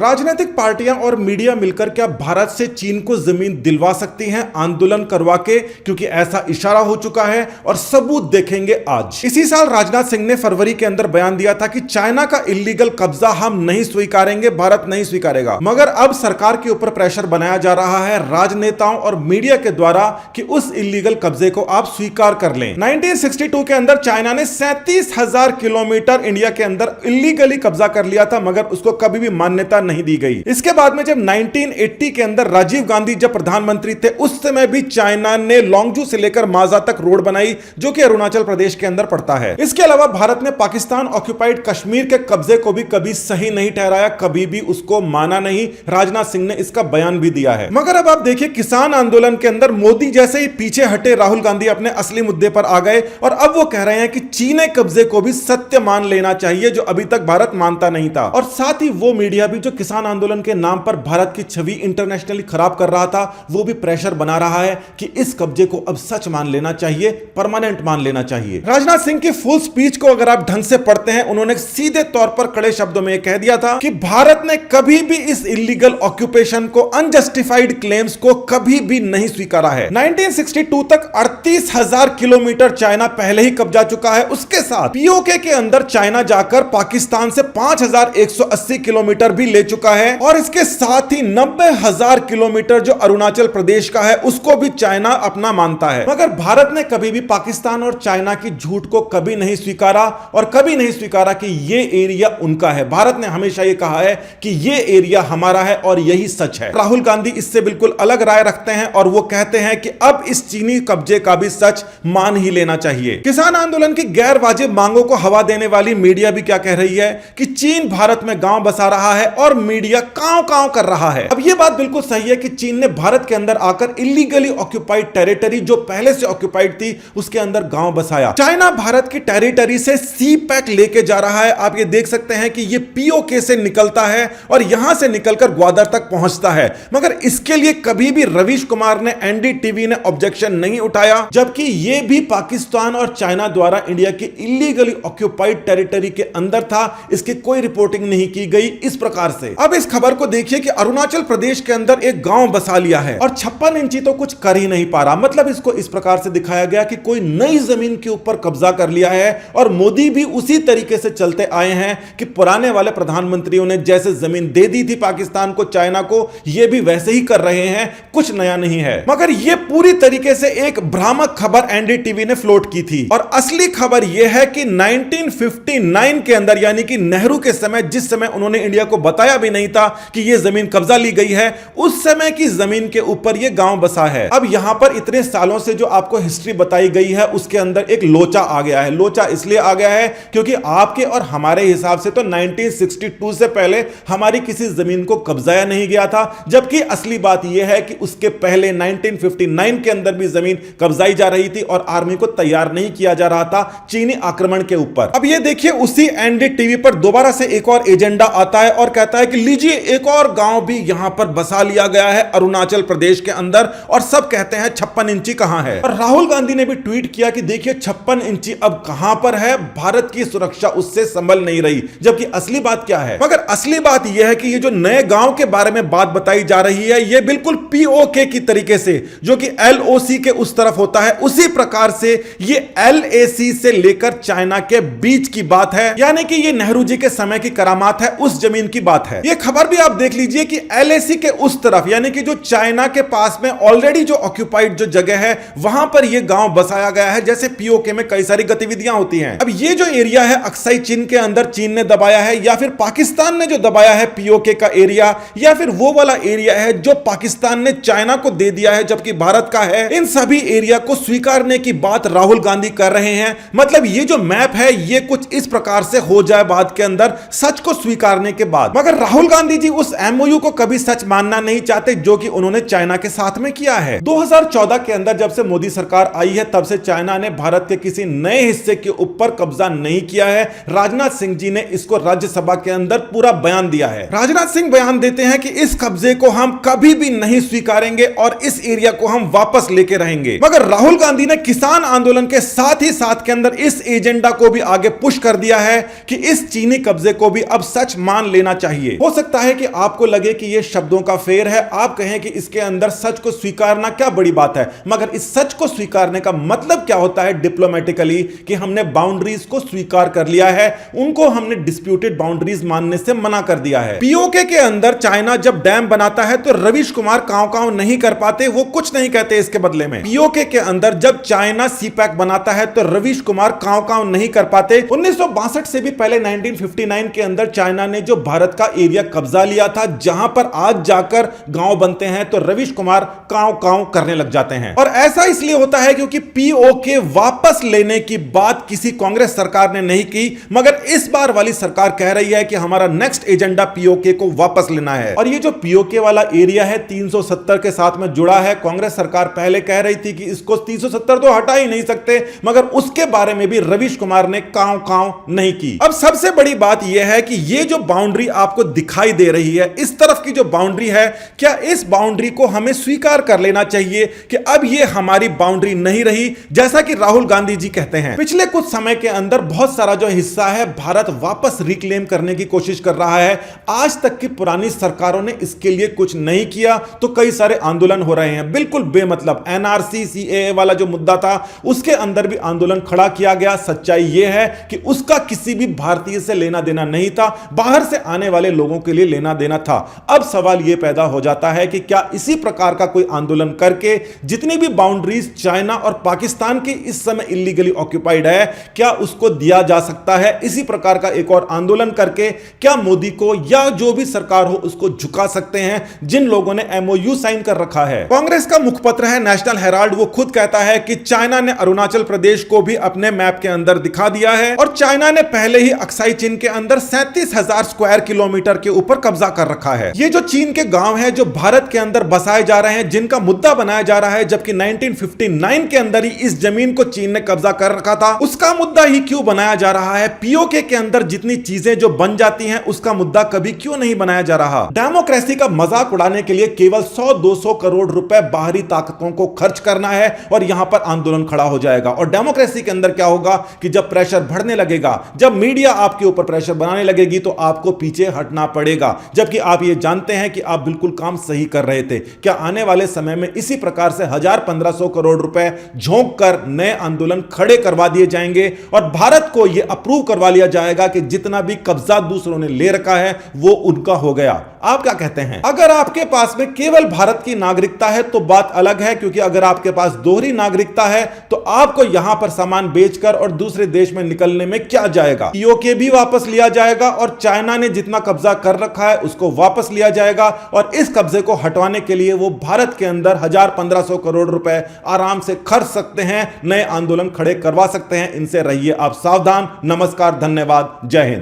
राजनीतिक पार्टियां और मीडिया मिलकर क्या भारत से चीन को जमीन दिलवा सकती हैं आंदोलन करवा के, क्योंकि ऐसा इशारा हो चुका है और सबूत देखेंगे आज। इसी साल राजनाथ सिंह ने फरवरी के अंदर बयान दिया था कि चाइना का इलीगल कब्जा हम नहीं स्वीकारेंगे, भारत नहीं स्वीकारेगा। मगर अब सरकार के ऊपर प्रेशर बनाया जा रहा है राजनेताओं और मीडिया के द्वारा कि उस इलीगल कब्जे को आप स्वीकार कर लें। 1962 के अंदर चाइना ने 37,000 किलोमीटर इंडिया के अंदर इलीगली कब्जा कर लिया था, मगर उसको कभी भी मान्यता नहीं दी गई। इसके बाद में जब 1980 के अंदर राजीव गांधी जब प्रधानमंत्री थे, उस समय भी चाइना ने लोंगजू से लेकर माजा तक रोड बनाई, जो कि अरुणाचल प्रदेश के अंदर पड़ता है। इसके अलावा भारत ने पाकिस्तान ऑक्युपाइड कश्मीर के कब्जे को भी कभी सही नहीं ठहराया, कभी भी उसको माना नहीं। राजनाथ सिंह ने इसका बयान भी दिया है। मगर अब आप देखिए, किसान आंदोलन के अंदर मोदी जैसे ही पीछे हटे, राहुल गांधी अपने असली मुद्दे पर आ गए और अब वो कह रहे हैं कि चीनी कब्जे को भी सत्य मान लेना चाहिए, जो अभी तक भारत मानता नहीं था। और साथ ही वो मीडिया भी जो किसान आंदोलन के नाम पर भारत की छवि इंटरनेशनली खराब कर रहा था, वो भी प्रेशर बना रहा है कि इस कब्जे को अब सच मान लेना चाहिए, परमानेंट मान लेना चाहिए। राजनाथ सिंह की फुल स्पीच को अगर आप ढंग से पढ़ते हैं, उन्होंने सीधे तौर पर कड़े शब्दों में यह कह दिया था कि भारत ने कभी भी इस इलीगल ऑक्यूपेशन को, अनजस्टिफाइड क्लेम्स को कभी भी नहीं स्वीकारा है। 1962 तक 38,000 किलोमीटर चाइना पहले ही कब्जा चुका है। उसके साथ पीओके के अंदर चाइना जाकर पाकिस्तान से 5,180 किलोमीटर भी ले चुका है और इसके साथ ही 90,000 किलोमीटर जो अरुणाचल प्रदेश का है, उसको भी चाइना अपना मानता है। मगर भारत ने कभी भी पाकिस्तान और चाइना की झूठ को कभी नहीं स्वीकारा और कभी नहीं स्वीकारा कि ये एरिया उनका है। भारत ने हमेशा ये कहा है कि ये एरिया हमारा है और यही सच है। राहुल गांधी इससे बिल्कुल अलग राय रखते हैं और वो कहते हैं कि अब इस चीनी कब्जे का भी सच मान ही लेना चाहिए। किसान आंदोलन की गैर वाजिब मांगों को हवा देने वाली मीडिया भी क्या कह रही है कि चीन भारत में गांव बसा रहा है और मीडिया कांव कांव कर रहा है। अब यह बात बिल्कुल सही है कि चीन ने भारत के अंदर आकर इलीगली ऑक्युपाइड टेरिटरी, जो पहले से ऑक्युपाइड थी, उसके अंदर गांव बसाया। चाइना भारत की टेरिटरी से सी पैक लेके जा रहा है। आप ये देख सकते हैं कि ये पीओके से निकलता है और यहां से निकलकर ग्वादर तक पहुंचता है। मगर इसके लिए कभी भी रवीश कुमार ने, एनडीटीवी ने ऑब्जेक्शन नहीं उठाया, जबकि यह भी पाकिस्तान और चाइना द्वारा इंडिया के इलीगली ऑक्युपाइड टेरिटरी के अंदर था। इसकी कोई रिपोर्टिंग नहीं की गई इस प्रकार से। अब इस खबर को देखिए कि अरुणाचल प्रदेश के अंदर एक गांव बसा लिया है और 56 इंची तो कुछ कर ही नहीं पा रहा। मतलब इसको इस प्रकार से दिखाया गया कि कोई नई जमीन के ऊपर कब्जा कर लिया है और मोदी भी उसी तरीके से चलते आए हैं कि पुराने वाले प्रधानमंत्रियों ने जैसे जमीन दे दी थी पाकिस्तान को, चाइना को, ये भी वैसे ही कर रहे हैं, कुछ नया नहीं है। मगर यह पूरी तरीके से एक भ्रामक खबर एनडीटीवी ने फ्लोट की थी और असली खबर यह है कि 1959 के अंदर, यानी कि नेहरू के समय, जिस समय उन्होंने इंडिया को बताया भी नहीं था कि यह जमीन कब्जा ली गई है, उस समय की जमीन के ऊपर यह गांव बसा है। अब यहां पर इतने सालों से जो आपको हिस्ट्री बताई गई है, उसके अंदर एक लोचा आ गया है। लोचा इसलिए आ गया है क्योंकि आपके और हमारे हिसाब से तो 1962 से पहले हमारी किसी जमीन को कब्जाया नहीं गया था, जबकि असली बात यह है कि उसके पहले 1959 के अंदर भी जमीन कब्जाई जा रही थी और आर्मी को तैयार नहीं किया जा रहा था चीनी आक्रमण के ऊपर। अब यह देखिए, उसी एनडीटीवी पर दोबारा से एक और एजेंडा आता है और कहता है कि लीजिए एक और गांव भी यहां पर बसा लिया गया है अरुणाचल प्रदेश के अंदर, और सब कहते हैं 56 इंची कहां है। और राहुल गांधी ने भी ट्वीट किया कि देखिए 56 इंची अब कहां पर है, भारत की सुरक्षा उससे संभल नहीं रही। जबकि असली बात क्या है? मगर असली बात यह है कि ये जो नए गांव के बारे में बात बताई जा रही है, यह बिल्कुल पीओके की तरीके से, जो कि एलओसी के उस तरफ होता है, उसी प्रकार से ये एलएसी से लेकर चाइना के बीच की बात है। यानी कि ये नेहरू जी के समय की करामात है, उस जमीन की बात है। ये खबर भी आप देख लीजिए कि एलएसी के उस तरफ, यानी कि जो चाइना के पास में ऑलरेडी जो ऑक्युपाइड जो जगह है, वहां पर यह गांव बसाया गया है। जैसे पीओके में कई सारी गतिविधियां होती हैं। अब ये जो एरिया है अक्साई चीन के अंदर चीन ने दबाया है, या फिर पाकिस्तान ने जो दबाया है पीओके का एरिया, या फिर वो वाला एरिया है जो पाकिस्तान ने चाइना को दे दिया है जबकि भारत का है, इन सभी एरिया को स्वीकारने की बात राहुल गांधी कर रहे हैं। मतलब ये जो मैप है, ये कुछ इस प्रकार से हो जाए बाद के अंदर, सच को स्वीकारने के बाद। मगर राहुल गांधी जी उस एमओयू को कभी सच मानना नहीं चाहते जो कि उन्होंने चाइना के साथ में किया है। 2014 के अंदर जब से मोदी सरकार आई है, तब से चाइना ने भारत के किसी नए हिस्से के ऊपर कब्जा नहीं किया है। राजनाथ सिंह जी ने इसको राज्यसभा के अंदर पूरा बयान दिया है। राजनाथ सिंह बयान देते हैं कि इस कब्जे को हम कभी भी नहीं स्वीकारेंगे और इस एरिया को हम वापस लेके रहेंगे। मगर राहुल गांधी ने किसान आंदोलन के साथ ही साथ के अंदर इस एजेंडा को भी आगे पुश कर दिया है कि इस चीनी कब्जे को भी अब सच मान लेना चाहिए। हो सकता है कि आपको लगे कि यह शब्दों का फेर है, आप कहें कि इसके अंदर सच को स्वीकारना क्या बड़ी बात है, मगर इस सच को स्वीकारने का मतलब क्या होता है डिप्लोमेटिकली कि हमने बाउंड्रीज को स्वीकार कर लिया है, उनको हमने डिस्प्यूटेड बाउंड्रीज मानने से मना कर दिया है। पीओके के अंदर चाइना जब डैम बनाता है तो रवीश कुमार कांव नहीं कर पाते, वो कुछ नहीं कहते इसके बदले में। पीओके के अंदर जब चाइना सीपैक बनाता है तो रवीश कुमार कांव नहीं कर पाते। 1962 से भी पहले 1959 के अंदर चाइना ने जो भारत का एरिया कब्जा लिया था, जहां पर आज जाकर गांव बनते हैं, तो रवीश कुमार कांव करने लग जाते हैं। और ऐसा इसलिए होता है क्योंकि पीओके वापस लेने की बात किसी कांग्रेस सरकार ने नहीं की, मगर इस बार वाली सरकार कह रही है कि हमारा नेक्स्ट एजेंडा पीओके को वापस लेना है। और ये जो पीओके वाला एरिया है 370 के साथ में जुड़ा है। कांग्रेस सरकार पहले कह रही थी कि इसको 370 तो हटा ही नहीं सकते, मगर उसके बारे में भी रवीश कुमार ने कांव नहीं की। अब सबसे बड़ी बात यह है कि ये जो बाउंड्री आपको दिखाई दे रही है, इस तरफ की जो बाउंड्री है, क्या इस बाउंड्री को हमें स्वीकार कर लेना चाहिए कि अब ये हमारी बाउंड्री नहीं रही, जैसा कि राहुल गांधी जी कहते हैं। पिछले कुछ समय के अंदर बहुत सारा जो हिस्सा है भारत वापस रिक्लेम करने की कोशिश कर रहा है। आज तक की पुरानी सरकारों ने इसके लिए कुछ नहीं किया, तो कई सारे आंदोलन हो रहे हैं बिल्कुल बेमतलब। एनआरसी सीएए वाला जो मुद्दा था, उसके अंदर भी आंदोलन खड़ा किया गया। सच्चाई यह है कि उसका किसी भी भारतीय से लेना देना नहीं था, बाहर से आने वाले लोगों के लिए लेना देना था। अब सवाल यह पैदा हो जाता है कि क्या इसी प्रकार का कोई आंदोलन करके जितनी भी बाउंड्रीज चाइना और पाकिस्तान की इस समय इलीगली ऑक्युपाइड है, क्या उसको दिया जा सकता है? इसी प्रकार का एक और आंदोलन करके क्या मोदी को या जो भी सरकार हो उसको झुका सकते हैं, जिन लोगों ने एमओयू साइन कर रखा है? कांग्रेस का मुखपत्र है नेशनल हेराल्ड, वो खुद कहता है कि चाइना ने अरुणाचल प्रदेश को भी अपने मैप के अंदर दिखा दिया है और चाइना ने पहले ही अक्साई चीन के अंदर 37,000 स्क्वायर किलोमीटर के ऊपर कब्जा कर रखा है। ये जो चीन के गांव हैं जो भारत के अंदर बसाए जा रहे हैं, जिनका मुद्दा बनाया जा रहा है, जबकि 1959 के अंदर ही इस जमीन को चीन ने कब्जा कर रखा था, उसका मुद्दा ही क्यों बनाया जा रहा है? पीओके के अंदर जितनी चीजें जो बन जाती हैं, उसका मुद्दा कभी क्यों नहीं बनाया जा रहा? डेमोक्रेसी का मजाक उड़ाने के लिए केवल 100-200 करोड़ रुपए बाहरी ताकतों को खर्च करना है और यहां पर आंदोलन खड़ा हो जाएगा। और डेमोक्रेसी के अंदर क्या होगा कि जब प्रेशर बढ़ने लगेगा, जब मीडिया आपके ऊपर प्रेशर बनाने लगेगी, तो आपको पीछे हटना पड़ेगा, जबकि आप ये जानते हैं कि आप बिल्कुल काम सही कर रहे थे। क्या आने वाले समय में इसी प्रकार से 1000-1500 करोड़ रुपए झोंक कर नए आंदोलन खड़े करवा दिए जाएंगे और भारत को यह अप्रूव करवा लिया जाएगा कि जितना भी कब्जा दूसरों ने ले रखा है वो उनका हो गया? आप क्या कहते हैं? अगर आपके पास में केवल भारत की नागरिकता है तो बात अलग है, क्योंकि अगर आपके पास दोहरी नागरिकता है तो आपको यहां पर सामान बेचकर और दूसरे देश में निकलने में क्या जाएगा? पीओके भी वापस लिया जाएगा और चाइना ने जितना कब्जा कर रखा है उसको वापस लिया जाएगा और इस कब्जे को हटवाने के लिए वो भारत के अंदर 1000-1500 करोड़ रुपए आराम से खर्च सकते हैं, नए आंदोलन खड़े करवा सकते हैं। इनसे रहिए आप सावधान। नमस्कार, धन्यवाद, जय हिंद।